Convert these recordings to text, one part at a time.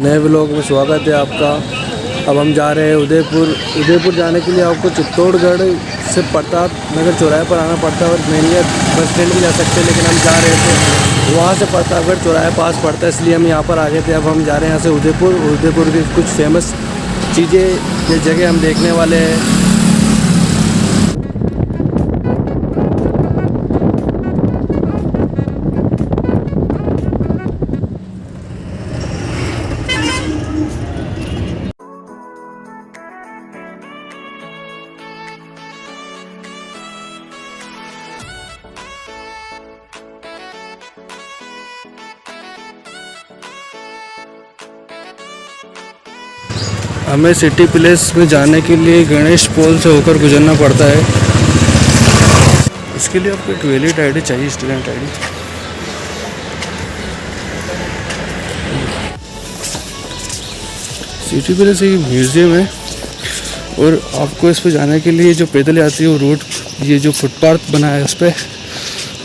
नए व्लॉग में स्वागत है आपका। अब हम जा रहे हैं उदयपुर। उदयपुर जाने के लिए आपको चित्तौड़गढ़ से प्रताप नगर चौराहे पर आना पड़ता है और मेनिया बस स्टैंड भी जा सकते हैं, लेकिन हम जा रहे थे वहाँ से प्रतापगढ़ चौराहे पास पड़ता है, इसलिए हम यहाँ पर आ गए थे। अब हम जा रहे हैं यहाँ से उदयपुर। उदयपुर की कुछ फेमस चीज़ें ये जगह हम देखने वाले हैं। हमें सिटी प्लेस में जाने के लिए गणेश पोल से होकर गुजरना पड़ता है। इसके लिए आपको एक वैलिड आईडी चाहिए, स्टूडेंट आईडी। सिटी प्लेस एक म्यूज़ियम है और आपको इस पर जाने के लिए जो पैदल आती है वो रोड, ये जो फुटपाथ बना है उस पर,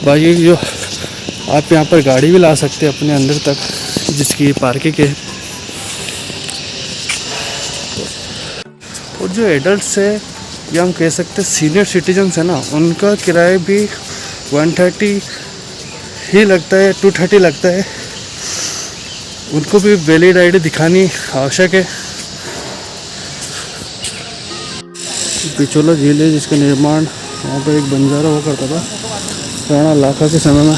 बाकी जो आप यहाँ पर गाड़ी भी ला सकते हैं अपने अंदर तक, जिसकी पार्किंग है। और जो एडल्ट्स है या हम कह सकते हैं सीनियर सिटीजन्स है ना, उनका किराया भी 130 ही लगता है, 230 लगता है। उनको भी वैलिड आईडी दिखानी आवश्यक है। पिछोला झील है जिसका निर्माण वहाँ पर एक बंजारा हुआ करता था राणा लाखा के समय में,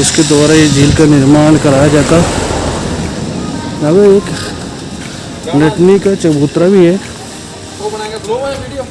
उसके द्वारा ये झील का निर्माण कराया जाता। यहाँ पर एक नटनी का चबूतरा भी है। वीडियो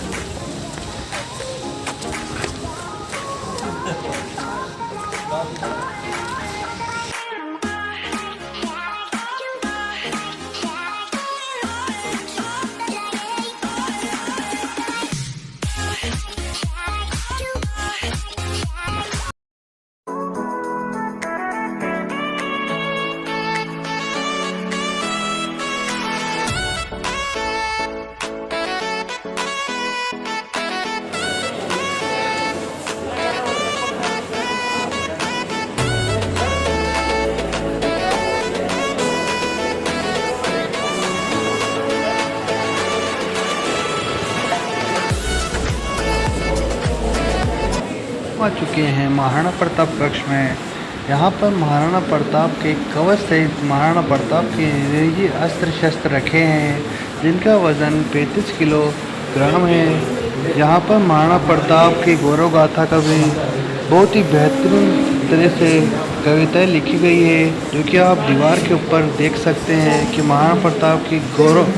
आ चुके हैं महाराणा प्रताप कक्ष में। यहाँ पर महाराणा प्रताप के कवच सहित महाराणा प्रताप के निजी अस्त्र शस्त्र रखे हैं, जिनका वजन 35 किलोग्राम है। यहाँ पर महाराणा प्रताप की गौरव गाथा का भी बहुत ही बेहतरीन तरह से कविताएं लिखी गई है, जो कि आप दीवार के ऊपर देख सकते हैं कि महाराणा प्रताप की गौरव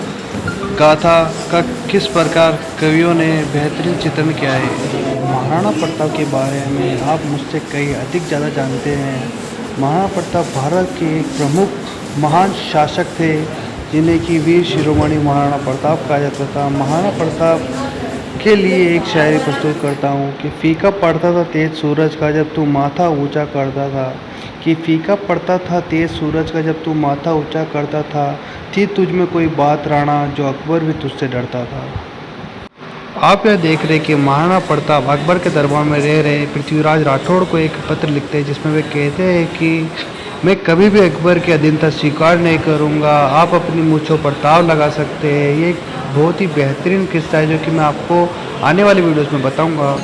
गाथा का किस प्रकार कवियों ने बेहतरीन चित्रण किया है। महाराणा प्रताप के बारे में आप मुझसे कई अधिक ज़्यादा जानते हैं। महाराणा प्रताप भारत के एक प्रमुख महान शासक थे, जिन्हें कि वीर शिरोमणि महाराणा प्रताप कहा जाता था। महाराणा प्रताप के लिए एक शायरी प्रस्तुत करता हूँ कि फीका पड़ता था तेज सूरज का जब तू माथा ऊंचा करता था, कि फीका पड़ता था तेज सूरज का जब तू माथा ऊंचा करता था, थी तुझ में कोई बात राणा जो अकबर भी तुझसे डरता था। आप यह देख रहे कि महाराणा प्रताप अकबर के दरबार में रह रहे पृथ्वीराज राठौड़ को एक पत्र लिखते हैं, जिसमें वे कहते हैं कि मैं कभी भी अकबर की अधीनता स्वीकार नहीं करूंगा, आप अपनी मूंछों पर ताव लगा सकते हैं। ये एक बहुत ही बेहतरीन किस्सा है, जो कि मैं आपको आने वाली वीडियोस में बताऊंगा।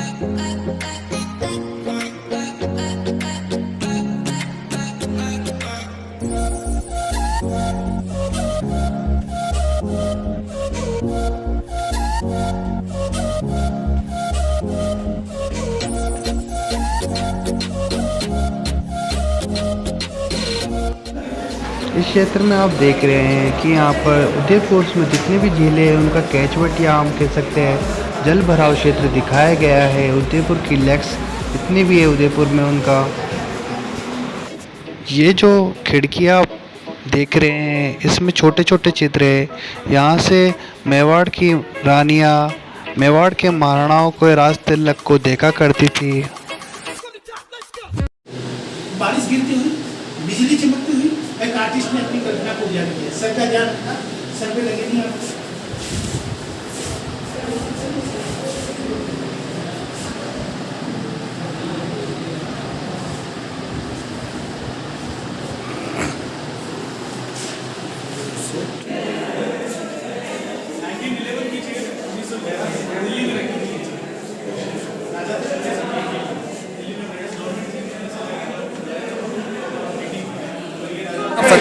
इस क्षेत्र में आप देख रहे हैं कि यहाँ पर उदयपुर में जितनी भी झीलें हैं उनका कैचमेंट या हम कह सकते हैं जल भराव क्षेत्र दिखाया गया है। उदयपुर की लेक्स जितनी भी है उदयपुर में उनका, ये जो खिड़कियाँ आप देख रहे हैं इसमें छोटे छोटे चित्र है। यहाँ से मेवाड़ की रानियाँ, मेवाड़ के महाराणाओं को राज तिलक को देखा करती थी। बारिश गिरती हुई, बिजली चमकती हुई, एक आर्टिस्ट ने अपनी कल्पना को उजागर किया। सर का ध्यान रखना, सर पे लगे नहीं आप।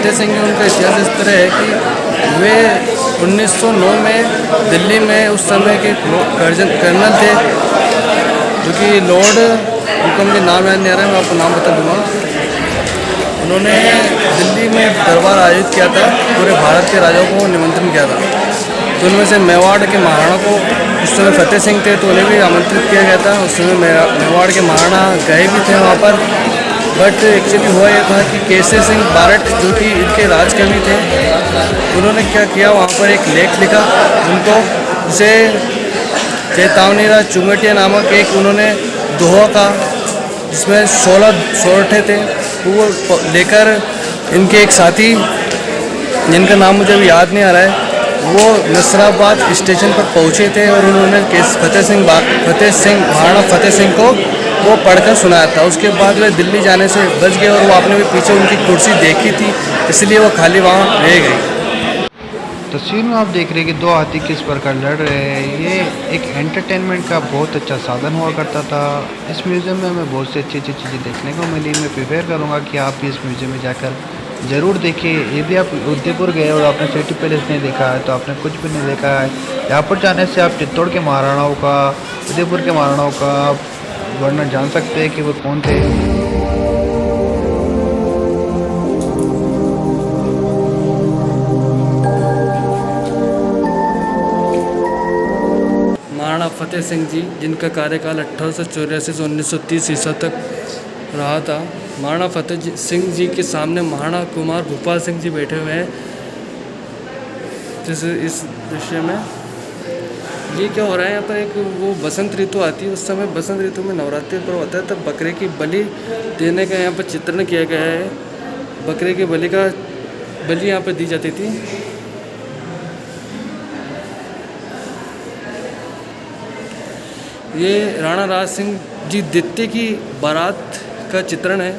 फतेह सिंह उनका इतिहास इस तरह है कि वे 1909 में दिल्ली में उस समय के कर्नल थे, जो कि लॉर्ड, उनका मुझे नाम याद नहीं आ रहा है, मैं आपको नाम बता दूँगा। उन्होंने दिल्ली में दरबार आयोजित किया था, पूरे भारत के राजाओं को निमंत्रण किया था। तो उनमें से मेवाड़ के महाराणा को, उस समय फतेह सिंह थे तो उन्हें भी आमंत्रित किया गया था। उस समय मेवाड़ के महाराणा गए भी थे वहाँ पर, बट एक्चुअली हुआ ये था कि केसरी सिंह बारट, जो कि इनके राजकवि थे, उन्होंने क्या किया, वहाँ पर एक लेख लिखा उनको, जिसे चेतावनी राज चुंगटिया नामक एक उन्होंने दोहा का, जिसमें 16 सोरठे थे, वो लेकर इनके एक साथी, जिनका नाम मुझे अभी याद नहीं आ रहा है, वो नसराबाद स्टेशन पर पहुँचे थे और उन्होंने फतेह सिंह महाराणा फतेह सिंह को वो पढ़कर सुनाया था। उसके बाद वे दिल्ली जाने से बच गए और वो आपने भी पीछे उनकी कुर्सी देखी थी, इसलिए वो खाली वहाँ रह गई। तस्वीर में आप देख रहे हैं कि दो हाथी किस प्रकार लड़ रहे हैं। ये एक एंटरटेनमेंट का बहुत अच्छा साधन हुआ करता था। इस म्यूज़ियम में हमें बहुत सी अच्छी अच्छी चीज़ें देखने को मिली। मैं प्रिफेयर करूँगा कि आप भी इस म्यूज़ियम में जाकर ज़रूर देखिए। यदि आप उदयपुर गए और आपने सिटी पैलेस नहीं देखा है तो आपने कुछ भी नहीं देखा है। यहाँ पर जाने से आप चित्तौड़ के महाराणाओं का, उदयपुर के महाराणाओं का वर्णन जान सकते हैं कि वो कौन थे। महाराणा फतेह सिंह जी, जिनका कार्यकाल 1884 से 1930 ईस्वी तक रहा था। महाराणा फतेह सिंह जी के सामने महाराणा कुमार भूपाल सिंह जी बैठे हुए हैं। जैसे इस दृश्य में ये क्या हो रहा है, यहाँ पर एक वो बसंत ऋतु आती है, उस समय बसंत ऋतु में नवरात्रि पर्व होता है, तब बकरे की बलि देने का यहाँ पर चित्रण किया गया है। बकरे की बलि यहाँ पर दी जाती थी। ये राणा राज सिंह जी द्वितीय की बारात का चित्रण है।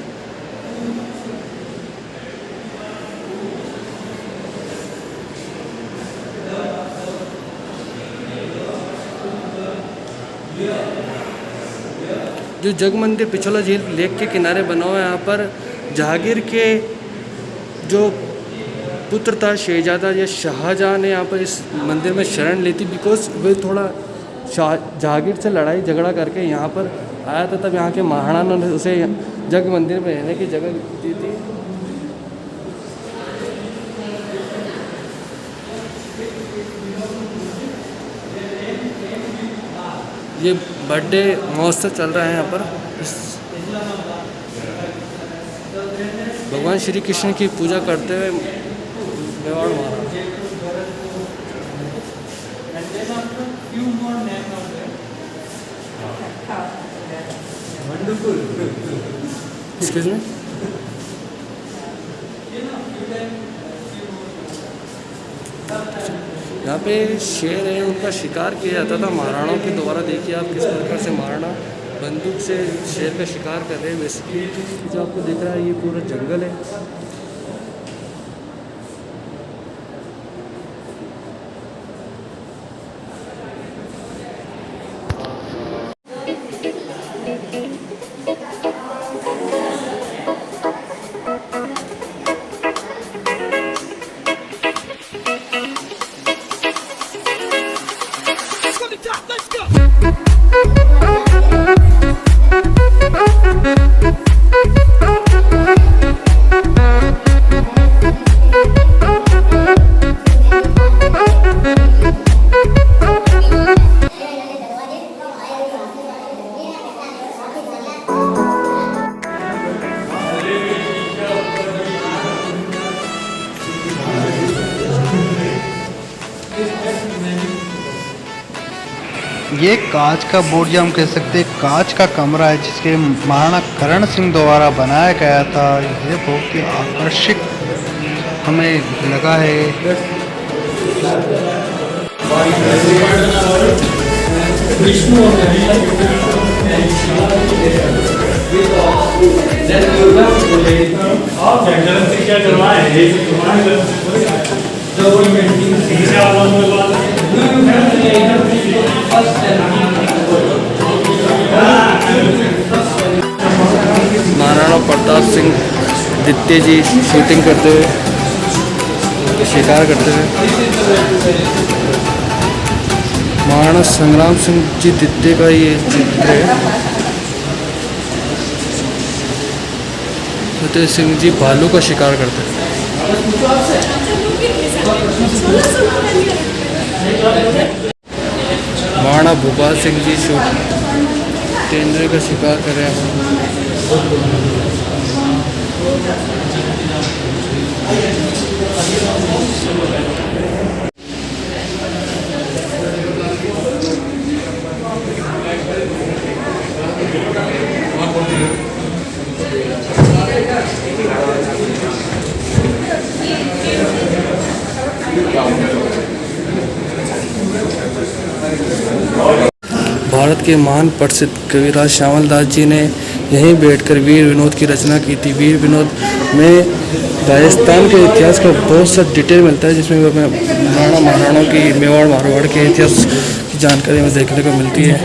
जो जगमंदिर पिछोला झील लेक के किनारे बना हुआ है, यहाँ पर जहांगीर के जो पुत्र था शहजादा या शाहजहां ने यहाँ पर इस मंदिर में शरण ली थी, बिकॉज वे थोड़ा जहांगीर से लड़ाई झगड़ा करके यहाँ पर आया था। तब यहाँ के महाराणा ने उसे जग मंदिर में रहने की जगह दी थी। ये बर्थडे महोत्सव चल रहा है यहाँ पर। भगवान श्री कृष्ण की पूजा करते हुए मेवाड़ महाराणा। एक्सक्यूज मी, यहाँ पे शेर है, उनका शिकार किया जाता था महाराणाओं के द्वारा। देखिए आप किस प्रकार से महाराणा बंदूक से शेर का शिकार कर रहे हैं। बेसिकली जो आपको दिख रहा है ये पूरा जंगल है। ये कांच का बोर्ड, जो हम कह सकते हैं कांच का कमरा है, जिसके महाराणा करण सिंह द्वारा बनाया गया था। ये बहुत ही आकर्षक हमें लगा है। महाराणा प्रताप सिंह द्वितीय जी शूटिंग करते हुए शिकार करते थे। महाराणा संग्राम सिंह जी द्वितीय का ये चित्र है। फतेह सिंह जी भालू का शिकार करते थे। महाराणा भूपाल सिंह जी तेंदुए का शिकार कर रहे हैं। भारत के महान प्रसिद्ध कविराज श्यामल दास जी ने यहीं बैठकर वीर विनोद की रचना की थी। वीर विनोद में राजस्थान के इतिहास का बहुत सा डिटेल मिलता है, जिसमें हमें महाराणाओं की, मेवाड़ मारवाड़ के इतिहास की जानकारी हमें देखने को मिलती है।